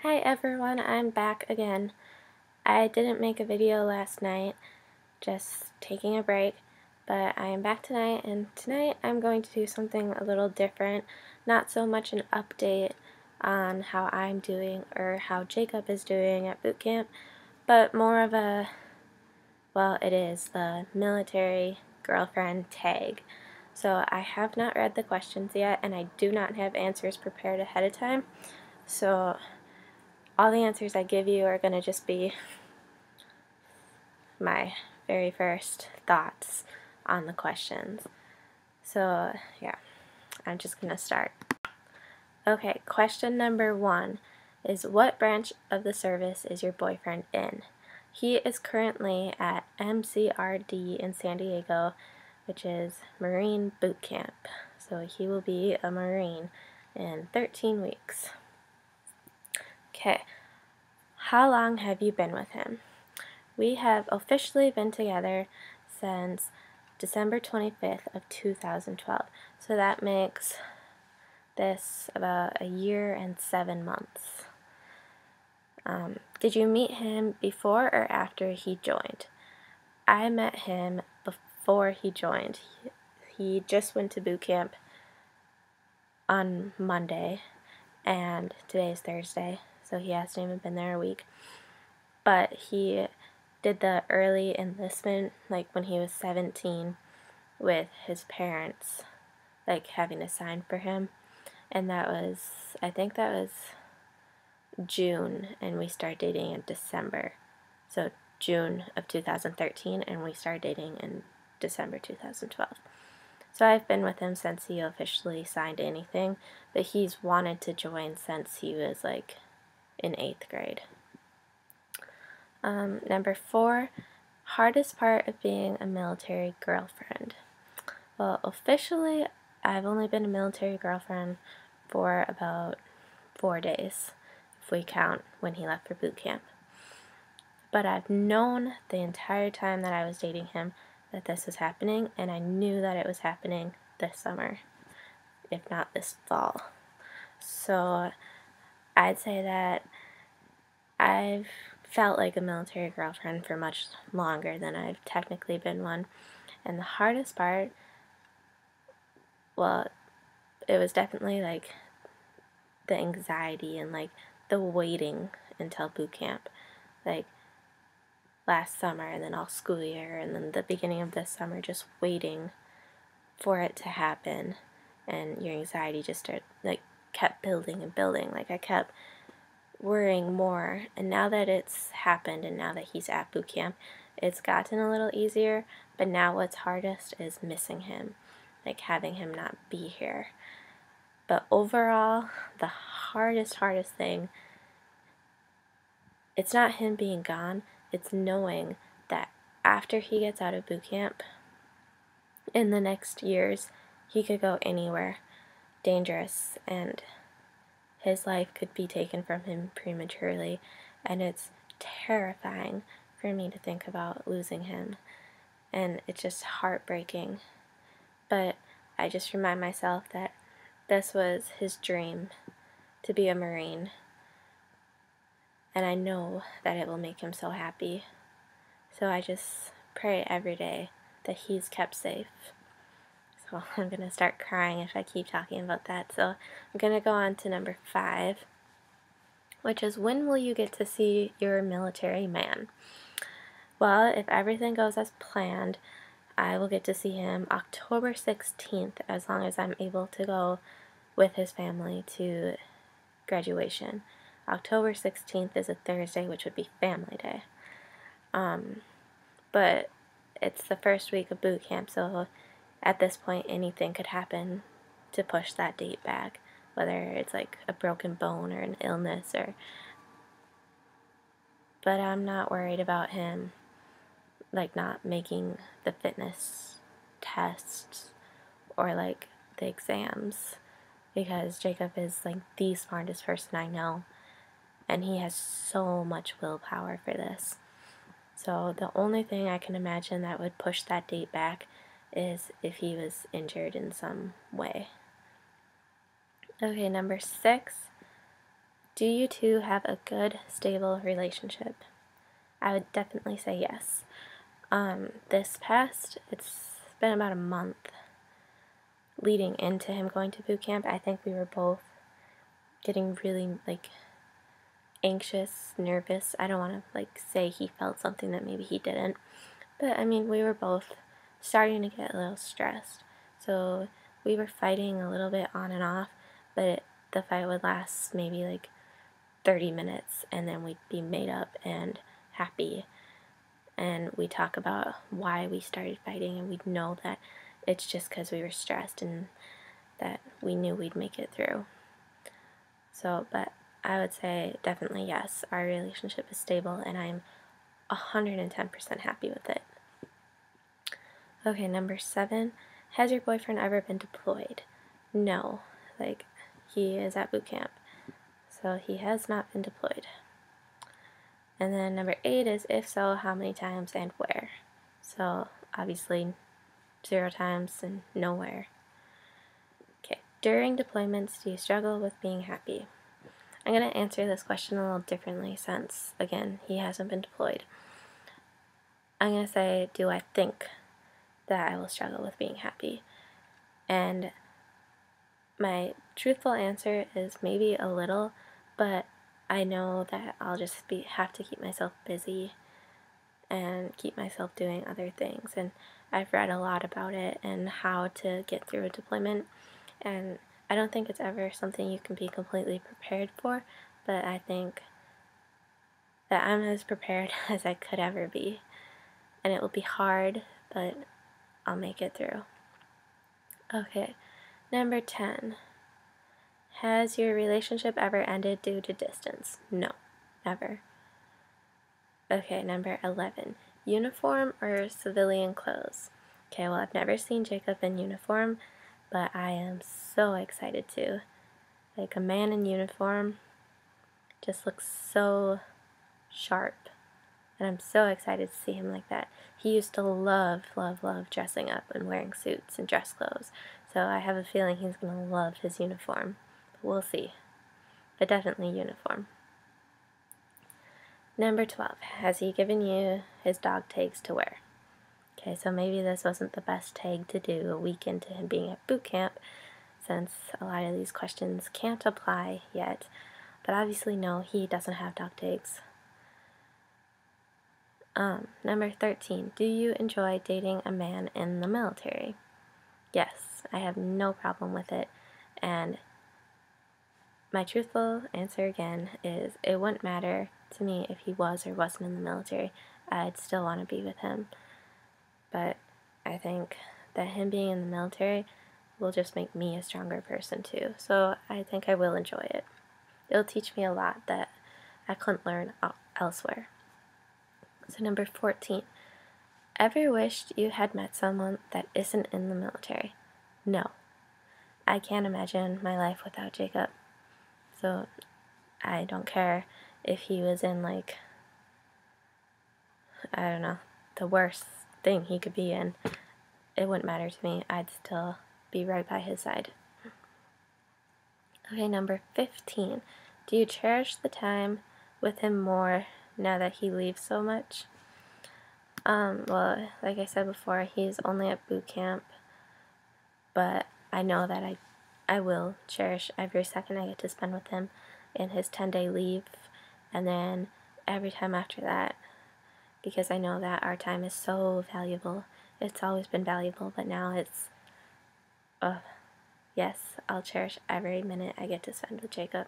Hi everyone, I'm back again. I didn't make a video last night, just taking a break, but I am back tonight, and tonight I'm going to do something a little different. Not so much an update on how I'm doing or how Jacob is doing at boot camp, but more of a, well, it is the military girlfriend tag. So I have not read the questions yet, and I do not have answers prepared ahead of time. So all the answers I give you are going to just be my very first thoughts on the questions. So yeah, I'm just going to start. Okay, question number 1 is, what branch of the service is your boyfriend in? He is currently at MCRD in San Diego, which is Marine Boot Camp. So he will be a Marine in 13 weeks. Okay, how long have you been with him? We have officially been together since December 25th of 2012. So that makes this about a year and 7 months. Did you meet him before or after he joined? I met him before he joined. He just went to boot camp on Monday, and today is Thursday, so he hasn't even been there a week. But he did the early enlistment, like when he was 17, with his parents, like having to sign for him. And that was, I think that was June, and we started dating in December. So June of 2013, and we started dating in December 2012. So I've been with him since he officially signed anything, but he's wanted to join since he was like in 8th grade. Number 4, hardest part of being a military girlfriend. Well, officially, I've only been a military girlfriend for about 4 days, if we count when he left for boot camp. But I've known the entire time that I was dating him that this was happening, and I knew that it was happening this summer, if not this fall. So I'd say that I've felt like a military girlfriend for much longer than I've technically been one. And the hardest part, well, it was definitely like the anxiety and like the waiting until boot camp. Like last summer, and then all school year, and then the beginning of this summer, just waiting for it to happen. And your anxiety just started, like, kept building and building. Like, I kept worrying more, and now that it's happened and now that he's at boot camp, it's gotten a little easier. But now what's hardest is missing him, like having him not be here. But overall, the hardest thing, it's not him being gone, it's knowing that after he gets out of boot camp, in the next years, he could go anywhere dangerous, and his life could be taken from him prematurely, and it's terrifying for me to think about losing him, and it's just heartbreaking. But I just remind myself that this was his dream, to be a Marine, and I know that it will make him so happy. So I just pray every day that he's kept safe. So I'm going to start crying if I keep talking about that. So I'm going to go on to number 5, which is, when will you get to see your military man? Well, if everything goes as planned, I will get to see him October 16th, as long as I'm able to go with his family to graduation. October 16th is a Thursday, which would be family day. But it's the first week of boot camp, so at this point anything could happen to push that date back, whether it's like a broken bone or an illness, or but I'm not worried about him like not making the fitness tests or like the exams, because Jacob is like the smartest person I know, and he has so much willpower for this. So the only thing I can imagine that would push that date back is if he was injured in some way. Okay, number 6. Do you two have a good, stable relationship? I would definitely say yes. It's been about a month leading into him going to boot camp. I think we were both getting really, anxious, nervous. I don't want to, say he felt something that maybe he didn't. But, we were both starting to get a little stressed. So we were fighting a little bit on and off, but the fight would last maybe 30 minutes, and then we'd be made up and happy, and we'd talk about why we started fighting, and we'd know that it's just because we were stressed and that we knew we'd make it through. So, but I would say definitely yes, our relationship is stable, and I'm 110% happy with it. Okay, number 7, has your boyfriend ever been deployed? No, he is at boot camp. So he has not been deployed. And then number 8 is, if so, how many times and where? So obviously 0 times and nowhere. Okay, during deployments, do you struggle with being happy? I'm going to answer this question a little differently since, again, he hasn't been deployed. I'm going to say, do I think that I will struggle with being happy? And my truthful answer is maybe a little, but I know that I'll just have to keep myself busy and keep myself doing other things. And I've read a lot about it and how to get through a deployment. And I don't think it's ever something you can be completely prepared for, but I think that I'm as prepared as I could ever be. And it will be hard, but I'll make it through. Okay, number 10. Has your relationship ever ended due to distance? No, never. Okay, number 11. Uniform or civilian clothes? Okay, well, I've never seen Jacob in uniform, but I am so excited to. A man in uniform just looks so sharp, and I'm so excited to see him like that. He used to love, love, love dressing up and wearing suits and dress clothes, so I have a feeling he's going to love his uniform. But we'll see. But definitely uniform. Number 12. Has he given you his dog tags to wear? Okay, so maybe this wasn't the best tag to do a week into him being at boot camp, since a lot of these questions can't apply yet. But obviously, no, he doesn't have dog tags. Number 13. Do you enjoy dating a man in the military? Yes, I have no problem with it. And my truthful answer again is it wouldn't matter to me if he was or wasn't in the military. I'd still want to be with him. But I think that him being in the military will just make me a stronger person too. So I think I will enjoy it. It'll teach me a lot that I couldn't learn elsewhere. So number 14. Ever wished you had met someone that isn't in the military? No. I can't imagine my life without Jacob. So I don't care if he was in I don't know, the worst thing he could be in. It wouldn't matter to me. I'd still be right by his side. Okay, number 15. Do you cherish the time with him more now that he leaves so much? Well, like I said before, he's only at boot camp, but I know that I will cherish every second I get to spend with him in his 10-day leave, and then every time after that, because I know that our time is so valuable. It's always been valuable, but now it's, yes, I'll cherish every minute I get to spend with Jacob.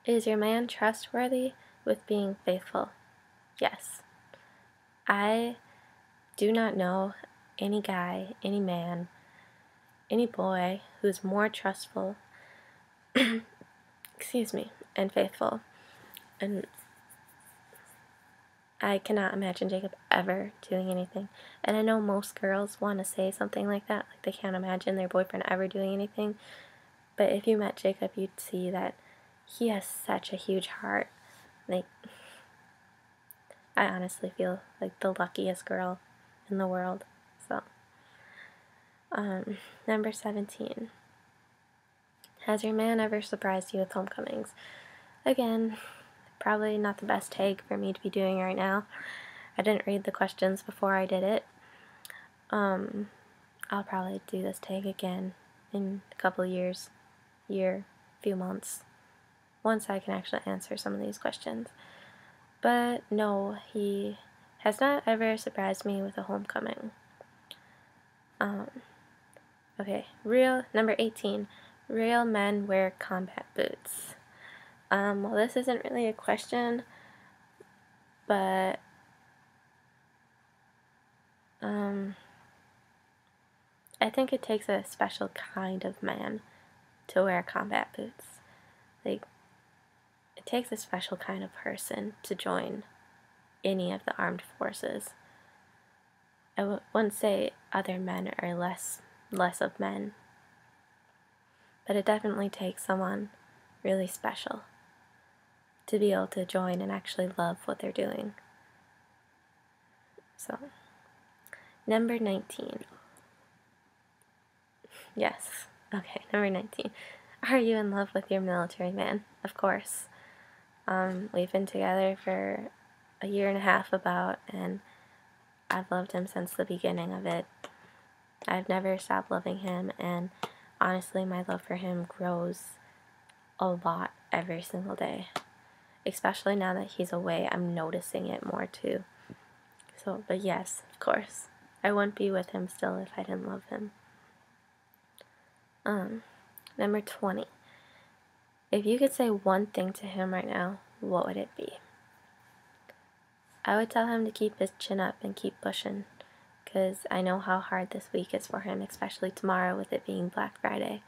Is your man trustworthy with being faithful? Yes. I do not know any guy, any man, any boy who's more trustful, and faithful. And I cannot imagine Jacob ever doing anything. And I know most girls want to say something like that, like they can't imagine their boyfriend ever doing anything. But if you met Jacob, you'd see that he has such a huge heart. I honestly feel like the luckiest girl in the world. So, number 17. Has your man ever surprised you with homecomings? Again, probably not the best take for me to be doing right now. I didn't read the questions before I did it. I'll probably do this take again in a couple years, few months, once I can actually answer some of these questions. But no, he has not ever surprised me with a homecoming. Okay, number 18, real men wear combat boots. Well, this isn't really a question, but I think it takes a special kind of man to wear combat boots. Like, it takes a special kind of person to join any of the armed forces. I wouldn't say other men are less of men, but it definitely takes someone really special to be able to join and actually love what they're doing. So, number 19. Yes. Okay, number 19. Are you in love with your military man? Of course. We've been together for a year and a half about, and I've loved him since the beginning of it. I've never stopped loving him, and honestly, my love for him grows a lot every single day. Especially now that he's away, I'm noticing it more too. So, but yes, of course. I wouldn't be with him still if I didn't love him. Number 20. If you could say one thing to him right now, what would it be? I would tell him to keep his chin up and keep pushing, because I know how hard this week is for him, especially tomorrow with it being Black Friday.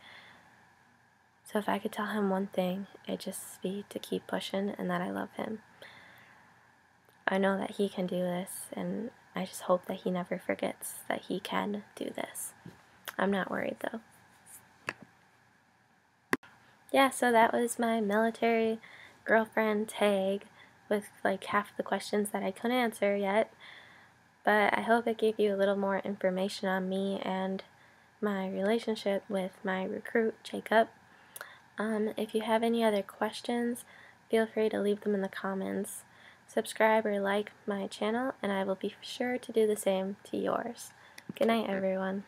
So if I could tell him one thing, it'd just be to keep pushing and that I love him. I know that he can do this, and I just hope that he never forgets that he can do this. I'm not worried though. Yeah, so that was my military girlfriend tag with like half the questions that I couldn't answer yet. But I hope it gave you a little more information on me and my relationship with my recruit, Jacob. If you have any other questions, feel free to leave them in the comments. Subscribe or like my channel, and I will be sure to do the same to yours. Good night, everyone.